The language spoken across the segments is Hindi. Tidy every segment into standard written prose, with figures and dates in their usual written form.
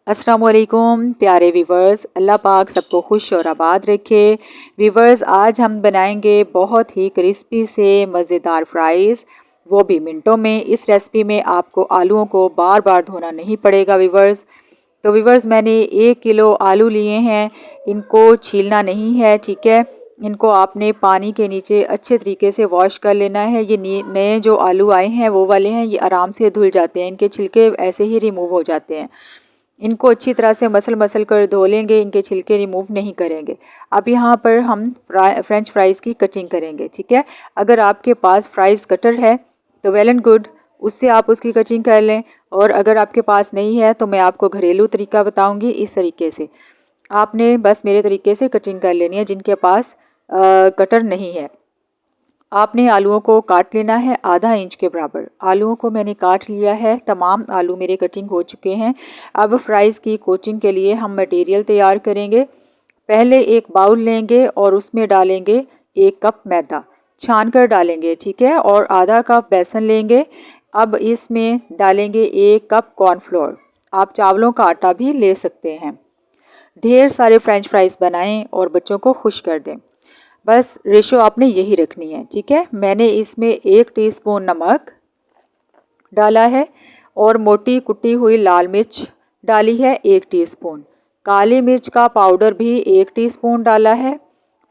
अस्सलाम वालेकुम प्यारे वीवर्स, अल्लाह पाक सबको खुश और आबाद रखे। वीवर्स, आज हम बनाएंगे बहुत ही क्रिस्पी से मज़ेदार फ्राइज़, वो भी मिनटों में। इस रेसिपी में आपको आलूओं को बार बार धोना नहीं पड़ेगा वीवर्स। तो वीवर्स, मैंने 1 किलो आलू लिए हैं, इनको छीलना नहीं है, ठीक है। इनको आपने पानी के नीचे अच्छे तरीके से वॉश कर लेना है। ये नए जो आलू आए हैं वो वाले हैं, ये आराम से धुल जाते हैं, इनके छिलके ऐसे ही रिमूव हो जाते हैं। इनको अच्छी तरह से मसल कर धो लेंगे, इनके छिलके रिमूव नहीं करेंगे। अब यहाँ पर हम फ्रेंच फ्राइज़ की कटिंग करेंगे, ठीक है। अगर आपके पास फ्राइज़ कटर है तो वेल एंड गुड, उससे आप उसकी कटिंग कर लें। और अगर आपके पास नहीं है तो मैं आपको घरेलू तरीका बताऊंगी। इस तरीके से आपने बस मेरे तरीके से कटिंग कर लेनी है। जिनके पास कटर नहीं है, आपने आलूओं को काट लेना है आधा इंच के बराबर। आलूओं को मैंने काट लिया है, तमाम आलू मेरे कटिंग हो चुके हैं। अब फ्राइज़ की कोटिंग के लिए हम मटेरियल तैयार करेंगे। पहले एक बाउल लेंगे और उसमें डालेंगे 1 कप मैदा, छान कर डालेंगे, ठीक है। और आधा कप बेसन लेंगे। अब इसमें डालेंगे 1 कप कॉर्नफ्लोर। आप चावलों का आटा भी ले सकते हैं। ढेर सारे फ्रेंच फ्राइज़ बनाएं और बच्चों को खुश कर दें। बस रेशो आपने यही रखनी है, ठीक है। मैंने इसमें 1 टीस्पून नमक डाला है और मोटी कुटी हुई लाल मिर्च डाली है 1 टीस्पून। काली मिर्च का पाउडर भी 1 टीस्पून डाला है।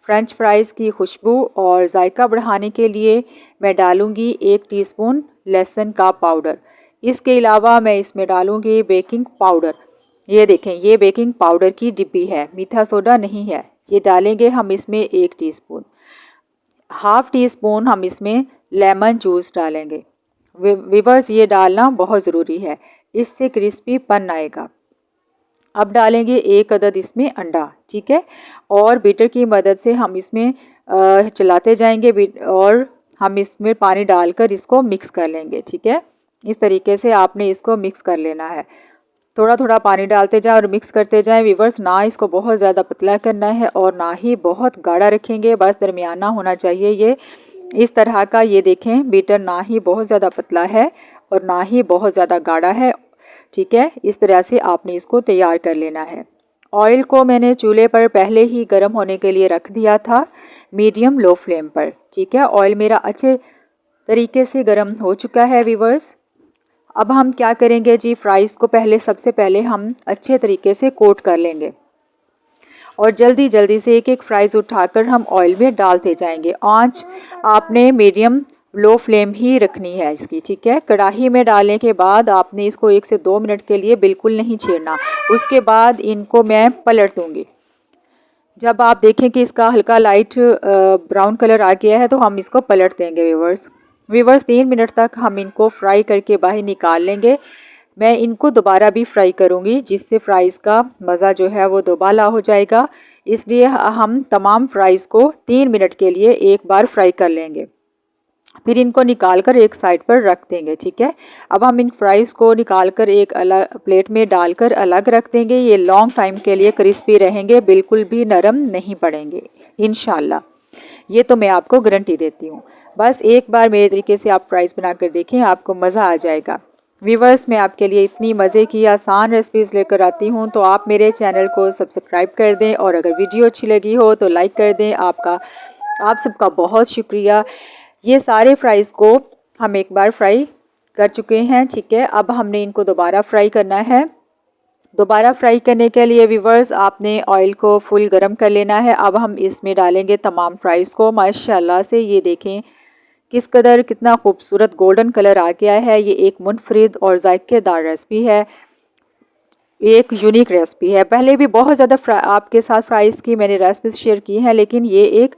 फ्रेंच फ्राइज़ की खुशबू और जायका बढ़ाने के लिए मैं डालूंगी 1 टीस्पून लहसुन का पाउडर। इसके अलावा मैं इसमें डालूंगी बेकिंग पाउडर। ये देखें, ये बेकिंग पाउडर की डिब्बी है, मीठा सोडा नहीं है। ये डालेंगे हम इसमें 1 टीस्पून। हाफ टी स्पून हम इसमें लेमन जूस डालेंगे। वीवर्स, ये डालना बहुत ज़रूरी है, इससे क्रिस्पीपन आएगा। अब डालेंगे 1 अदद इसमें अंडा, ठीक है। और बीटर की मदद से हम इसमें चलाते जाएंगे और हम इसमें पानी डालकर इसको मिक्स कर लेंगे, ठीक है। इस तरीके से आपने इसको मिक्स कर लेना है। थोड़ा थोड़ा पानी डालते जाएं और मिक्स करते जाएं वीवर्स। ना इसको बहुत ज़्यादा पतला करना है और ना ही बहुत गाढ़ा रखेंगे, बस दरमियाना होना चाहिए ये इस तरह का। ये देखें, बीटर ना ही बहुत ज़्यादा पतला है और ना ही बहुत ज़्यादा गाढ़ा है, ठीक है। इस तरह से आपने इसको तैयार कर लेना है। ऑयल को मैंने चूल्हे पर पहले ही गर्म होने के लिए रख दिया था, मीडियम लो फ्लेम पर, ठीक है। ऑयल मेरा अच्छे तरीके से गर्म हो चुका है वीवर्स। अब हम क्या करेंगे जी, फ्राइज़ को सबसे पहले हम अच्छे तरीके से कोट कर लेंगे और जल्दी जल्दी से एक एक फ्राइज़ उठाकर हम ऑयल में डालते जाएंगे। आंच आपने मीडियम लो फ्लेम ही रखनी है इसकी, ठीक है। कढ़ाई में डालने के बाद आपने इसको 1 से 2 मिनट के लिए बिल्कुल नहीं छेड़ना। उसके बाद इनको मैं पलट दूंगी। जब आप देखें कि इसका हल्का लाइट ब्राउन कलर आ गया है तो हम इसको पलट देंगे वीवर्स। 3 मिनट तक हम इनको फ्राई करके बाहर निकाल लेंगे। मैं इनको दोबारा भी फ्राई करूंगी, जिससे फ्राइज़ का मज़ा जो है वो दोबाला हो जाएगा। इसलिए हम तमाम फ्राइज़ को 3 मिनट के लिए एक बार फ्राई कर लेंगे, फिर इनको निकाल कर एक साइड पर रख देंगे, ठीक है। अब हम इन फ्राइज़ को निकाल कर एक अलग प्लेट में डालकर अलग रख देंगे। ये लॉन्ग टाइम के लिए क्रिस्पी रहेंगे, बिल्कुल भी नरम नहीं पड़ेंगे इंशाल्लाह। ये तो मैं आपको गारंटी देती हूँ। बस एक बार मेरे तरीके से आप फ्राइज़ बनाकर देखें, आपको मज़ा आ जाएगा। वीवर्स, मैं आपके लिए इतनी मज़े की आसान रेसिपीज़ लेकर आती हूँ, तो आप मेरे चैनल को सब्सक्राइब कर दें और अगर वीडियो अच्छी लगी हो तो लाइक कर दें। आप सबका बहुत शुक्रिया। ये सारे फ्राइज़ को हम एक बार फ्राई कर चुके हैं, ठीक है। अब हमने इनको दोबारा फ्राई करना है। दोबारा फ्राई करने के लिए वीवर्स आपने ऑयल को फुल गरम कर लेना है। अब हम इसमें डालेंगे तमाम फ्राइज़ को। माशाल्लाह से ये देखें कितना खूबसूरत गोल्डन कलर आ गया है। ये एक मुनफरिद और जायकेदार रेसिपी है, एक यूनिक रेसिपी है। पहले भी बहुत ज़्यादा आपके साथ फ्राइज़ की मैंने रेसिपीज शेयर की हैं, लेकिन ये एक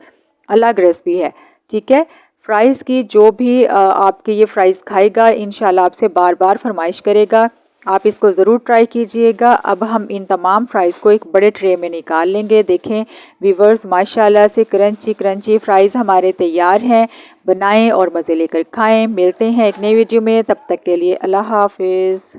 अलग रेसिपी है, ठीक है। फ्राइज़ की जो भी आपके ये फ्राइज़ खाएगा इंशाल्लाह आपसे बार बार फरमाइश करेगा। आप इसको ज़रूर ट्राई कीजिएगा। अब हम इन तमाम फ्राइज़ को एक बड़े ट्रे में निकाल लेंगे। देखें वीवर्स, माशाल्लाह से क्रंची फ्राइज़ हमारे तैयार हैं। बनाएं और मज़े लेकर खाएं। मिलते हैं एक नई वीडियो में, तब तक के लिए अल्लाह हाफिज़।